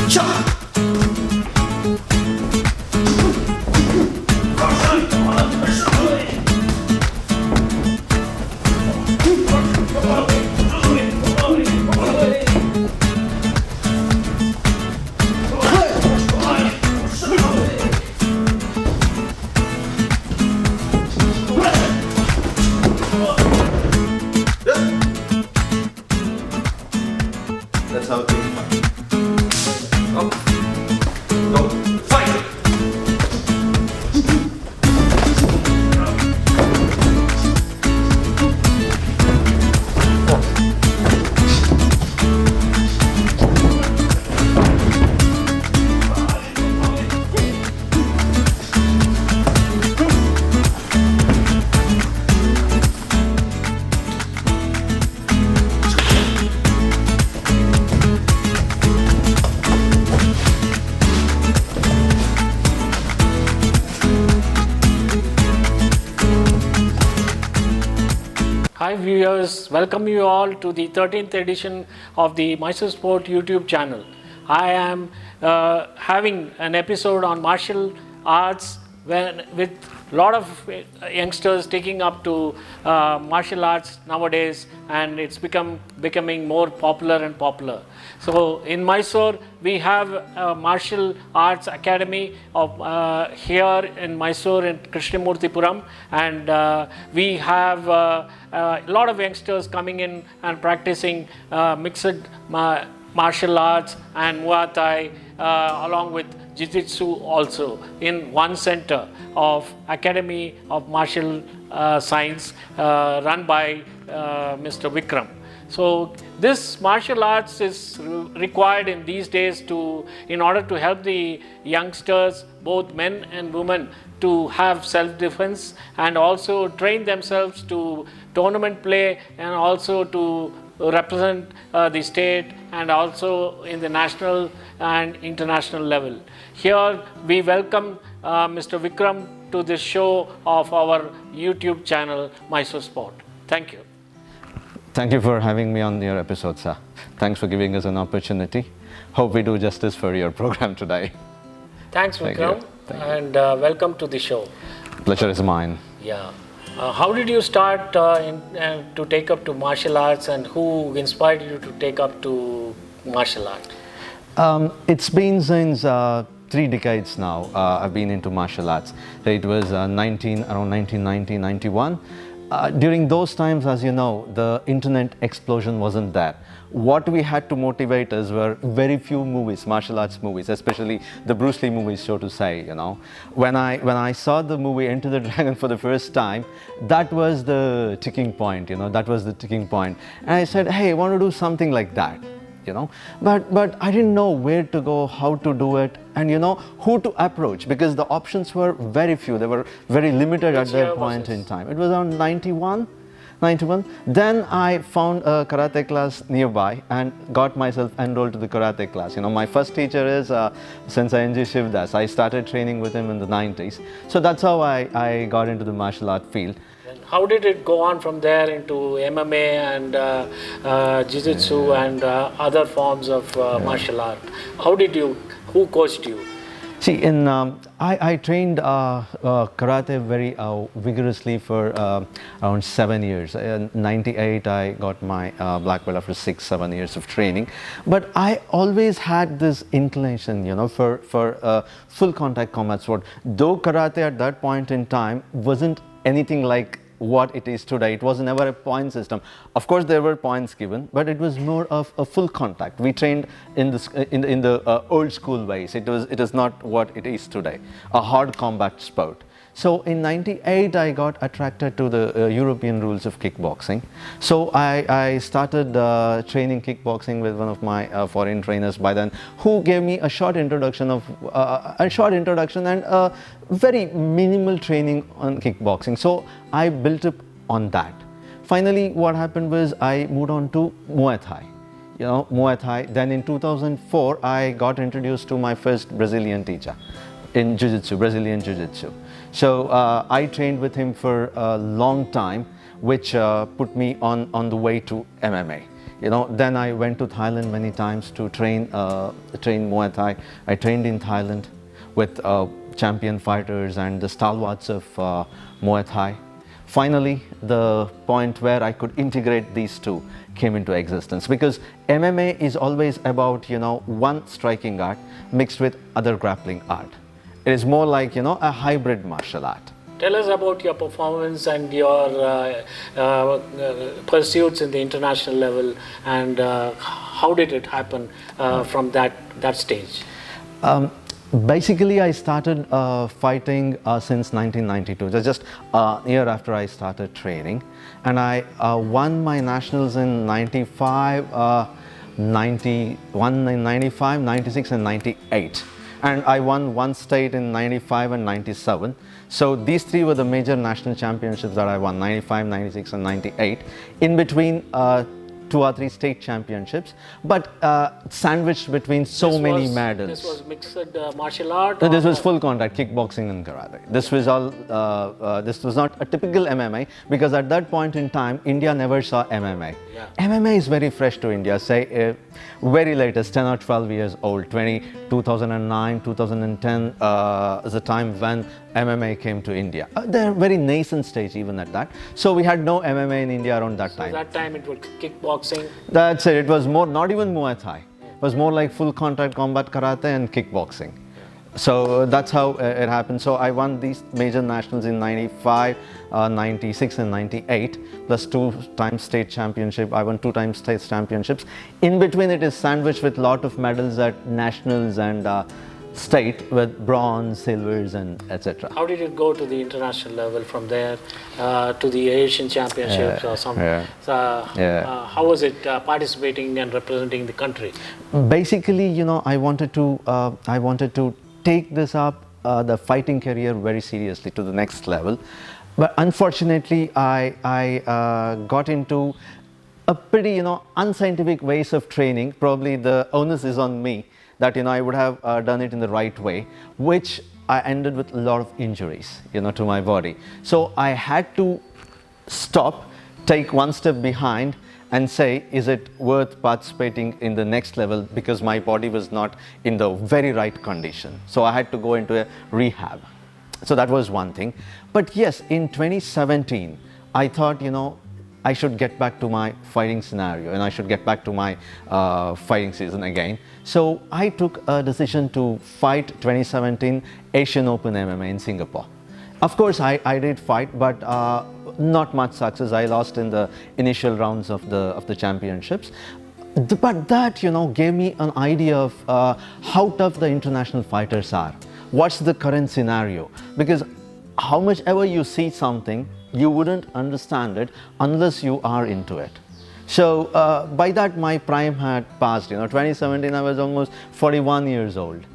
That's how they fight. Go. Go. Fight! Hi viewers, welcome you all to the 13th edition of the Mysore Sport YouTube channel. I am having an episode on martial arts with a lot of youngsters taking up to martial arts nowadays, and it's becoming more popular and popular. So in Mysore we have a martial arts academy of here in Mysore in Krishnamurthipuram, and we have a lot of youngsters coming in and practicing mixed martial arts and Muay Thai along with Jiu-Jitsu also in one center of Academy of Martial Science run by Mr. Vikram. So this martial arts is required in these days in order to help the youngsters, both men and women, to have self-defense and also train themselves to tournament play and also to represent the state and also in the national and international level. Here we welcome Mr. Vikram to this show of our YouTube channel Mysore Sport. Thank you. Thank you for having me on your episode, sir. Thanks for giving us an opportunity. Hope we do justice for your program today. Thanks, Vikram, and welcome to the show. Pleasure is mine. Yeah. How did you start to take up to martial arts, and who inspired you to take up to martial art? It's been since 3 decades now. I've been into martial arts. It was around 1990, 91. During those times, as you know, the internet explosion wasn't there. What we had to motivate us were very few movies, martial arts movies, especially the Bruce Lee movies, so to say, you know. When I saw the movie Enter the Dragon for the first time, that was the ticking point, you know, that was the ticking point. And I said, hey, I want to do something like that, you know. But I didn't know where to go, how to do it, and, you know, who to approach, because the options were very few. They were very limited at that point in time. It was around 91. Then I found a karate class nearby and got myself enrolled to the karate class. You know, my first teacher is Sensei NG Shivdas. I started training with him in the 90s. So that's how I got into the martial art field. How did it go on from there into MMA and Jiu-Jitsu and other forms of martial art? Who coached you? See, I trained karate very vigorously for around 7 years. In 98, I got my black belt after 6-7 years of training. But I always had this inclination, you know, for full contact combat sport. Though karate at that point in time wasn't anything like what it is today. It was never a point system. Of course, there were points given, but it was more of a full contact. We trained in the old school ways. It is not what it is today, a hard combat sport. So in 98, I got attracted to the European rules of kickboxing. So I started training kickboxing with one of my foreign trainers by then, who gave me a short introduction and a very minimal training on kickboxing. So I built up on that. Finally, what happened was I moved on to Muay Thai. You know, Muay Thai. Then in 2004, I got introduced to my first Brazilian teacher in Jiu-Jitsu, Brazilian Jiu-Jitsu. So I trained with him for a long time, which put me on the way to MMA. Then I went to Thailand many times to train Muay Thai. I trained in Thailand with champion fighters and the stalwarts of Muay Thai. Finally, the point where I could integrate these two came into existence, because MMA is always about, one striking art mixed with other grappling art. It is more like, a hybrid martial art. Tell us about your performance and your pursuits in the international level, and how did it happen from that stage? Basically, I started fighting since 1992, just a year after I started training. And I won my nationals in 95, 91 in 95, 96 and 98. And I won one state in 95 and 97. So these three were the major national championships that I won, 95, 96 and 98. In between, 2 or 3 state championships, but sandwiched between many medals. This was mixed martial art? This was full contact, kickboxing and karate. This was all. This was not a typical MMA, because at that point in time, India never saw MMA. Yeah. MMA is very fresh to India. Say, very latest, 10 or 12 years old. 2009, 2010 is the time when MMA came to India. They're very nascent stage even at that. So we had no MMA in India around that time. At that time it was kickboxing? That's it. It was more, not even Muay Thai. It was more like full contact combat karate and kickboxing. So that's how it happened. So I won these major nationals in 95, 96 and 98, plus 2 times state championship. I won 2 times state championships. In between it is sandwiched with lot of medals at nationals and state, with bronze, silvers and etc. How did it go to the international level from there to the Asian championships or something? How was it participating and representing the country? Basically, I wanted to take this up, the fighting career, very seriously to the next level. But unfortunately, I got into a pretty, unscientific ways of training. Probably the onus is on me that, I would have done it in the right way, which I ended with a lot of injuries, to my body. So I had to stop, take one step behind and say, is it worth participating in the next level, because my body was not in the very right condition. So I had to go into a rehab. So that was one thing. But yes, in 2017, I thought, I should get back to my fighting scenario and I should get back to my fighting season again. So I took a decision to fight 2017 Asian Open MMA in Singapore. Of course, I did fight, but not much success. I lost in the initial rounds of the championships. But that, gave me an idea of how tough the international fighters are. What's the current scenario? Because how much ever you see something, you wouldn't understand it unless you are into it. So by that, my prime had passed. 2017, I was almost 41 years old.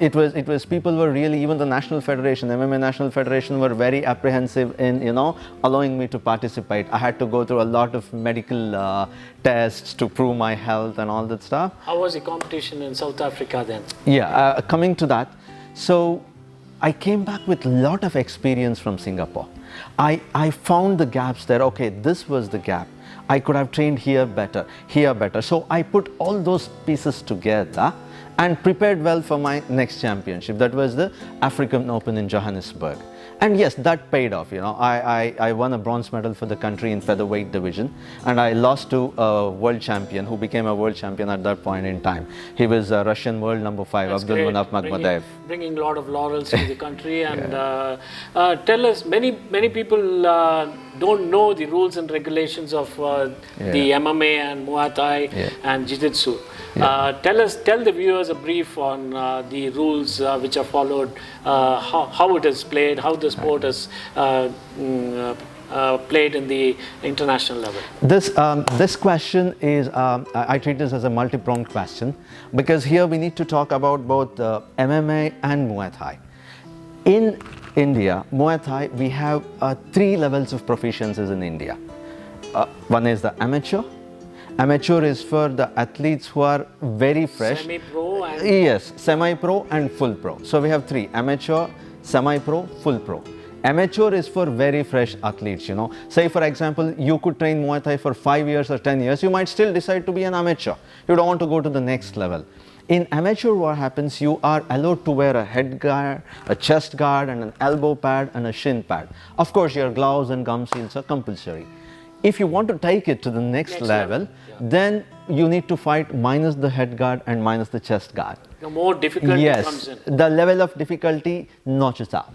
It was people were really, even the National Federation, MMA National Federation, were very apprehensive in, allowing me to participate. I had to go through a lot of medical tests to prove my health and all that stuff. How was the competition in South Africa then? Yeah, coming to that. So I came back with a lot of experience from Singapore. I found the gaps there. Okay, this was the gap. I could have trained here better, here better. So I put all those pieces together and prepared well for my next championship. That was the African Open in Johannesburg. And yes, that paid off. I won a bronze medal for the country in featherweight division, and I lost to a world champion who became a world champion at that point in time. He was a Russian world number 5, Abdulmanap Makhmadev. Bringing a lot of laurels to the country. And tell us, many people don't know the rules and regulations of the MMA and Muay Thai and Jiu-Jitsu. Tell the viewers a brief on the rules which are followed, how it is played, how the sport is played in the international level. This question is, I treat this as a multi-pronged question, because here we need to talk about both MMA and Muay Thai. In India, Muay Thai, we have 3 levels of proficiencies in India. One is the amateur. Amateur is for the athletes who are very fresh. Semi-pro and... Yes, semi-pro and full pro. So we have 3, amateur, semi-pro, full pro. Amateur is for very fresh athletes, you know. Say for example, you could train Muay Thai for 5 years or 10 years, you might still decide to be an amateur. You don't want to go to the next level. In amateur, what happens, you are allowed to wear a head guard, a chest guard, and an elbow pad and a shin pad. Of course, your gloves and gum seals are compulsory. If you want to take it to the next level, then you need to fight minus the head guard and minus the chest guard. The more difficulty comes in. The level of difficulty notches up.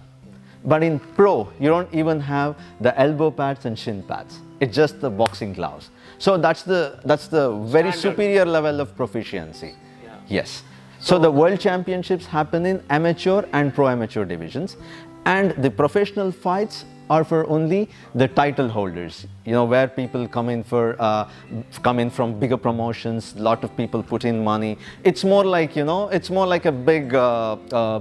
But in pro, you don't even have the elbow pads and shin pads. It's just the boxing gloves. So that's the very superior level of proficiency. Yeah. Yes. So the world championships happen in amateur and pro amateur divisions, and the professional fights are for only the title holders, you know, where people come in from bigger promotions. Lot of people put in money. It's more like, you know, it's more like a big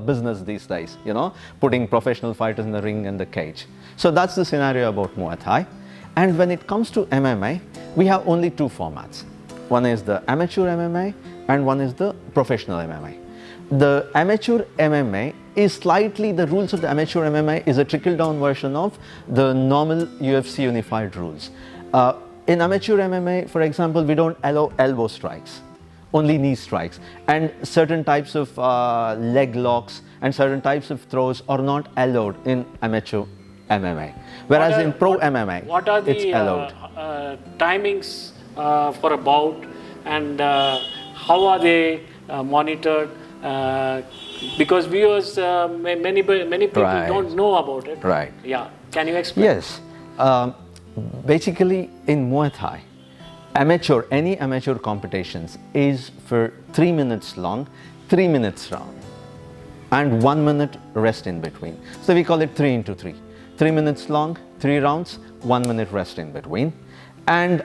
business these days, you know, putting professional fighters in the ring and the cage. So that's the scenario about Muay Thai. And when it comes to MMA, we have only two formats. One is the amateur MMA and one is the professional MMA. The amateur MMA is slightly, the rules of the amateur MMA is a trickle-down version of the normal UFC unified rules. In amateur MMA, for example, we don't allow elbow strikes, only knee strikes, and certain types of leg locks and certain types of throws are not allowed in amateur MMA. Whereas in pro MMA, what are the it's allowed. Timings for a bout, and how are they monitored? Because viewers, many people don't know about it. Right. Yeah. Can you explain? Yes. Basically, in Muay Thai, any amateur competitions is for 3 minutes long, 3 minutes round, and 1 minute rest in between. So we call it 3 into 3. 3 minutes long, 3 rounds, 1 minute rest in between. And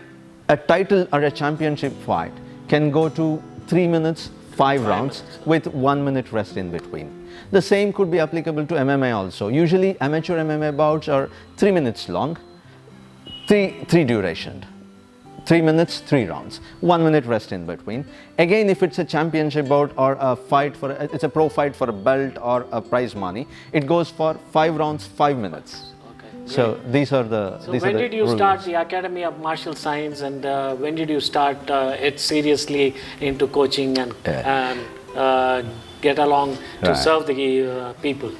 a title or a championship fight can go to 3 minutes, 5 rounds with 1 minute rest in between. The same could be applicable to MMA also. Usually amateur MMA bouts are 3 minutes long, 3 duration, 3 minutes, 3 rounds, 1 minute rest in between. Again, if it's a championship bout or a fight for, it's a pro fight for a belt or a prize money, it goes for 5 rounds, 5 minutes. So these are the So when did you start the Academy of Martial Science, and when did you start it seriously into coaching and get along to serve the people?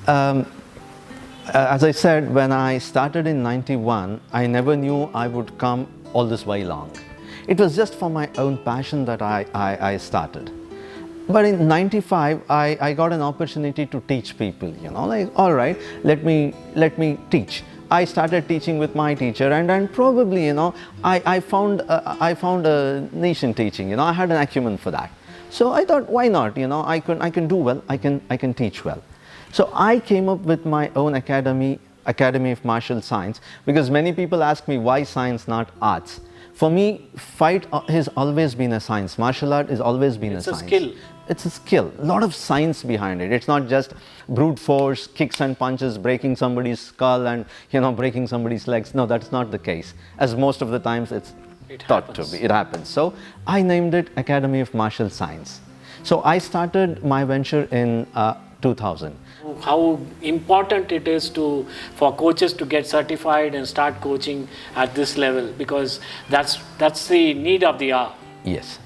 As I said, when I started in 91, I never knew I would come all this way long. It was just for my own passion that I started. But in 95, I got an opportunity to teach people, you know, like, all right, let me teach. I started teaching with my teacher, and probably, you know, I found a niche in teaching, you know, I had an acumen for that. So I thought, why not, you know, I can do well, I can teach well. So I came up with my own Academy of Martial Science, because many people ask me, why science, not arts? For me, fight has always been a science. Martial art has always been a science. It's a skill. It's a skill. A lot of science behind it. It's not just brute force, kicks and punches, breaking somebody's skull and, you know, breaking somebody's legs. No, that's not the case. As most of the times it thought to be. It happens. So I named it Academy of Martial Science. So I started my venture in 2000. How important it is for coaches to get certified and start coaching at this level, because that's the need of the hour. Yes.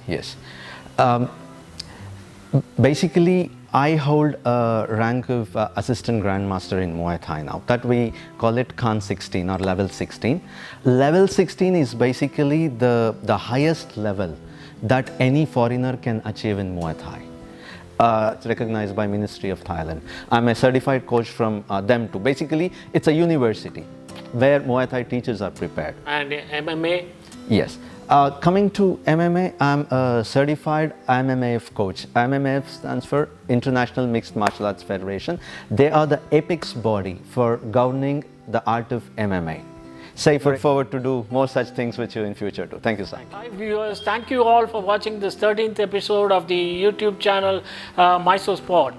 Basically, I hold a rank of assistant grandmaster in Muay Thai now. That we call it Khan 16 or level 16. Level 16 is basically the highest level that any foreigner can achieve in Muay Thai. It's recognized by Ministry of Thailand. I'm a certified coach from them too. Basically, it's a university where Muay Thai teachers are prepared. And MMA? Yes. Coming to MMA, I'm a certified IMMAF coach. IMMAF stands for International Mixed Martial Arts Federation. They are the apex body for governing the art of MMA. Safe forward to do more such things with you in future too. Thank you, sir. Hi viewers, thank you all for watching this 13th episode of the YouTube channel Mysore Sport.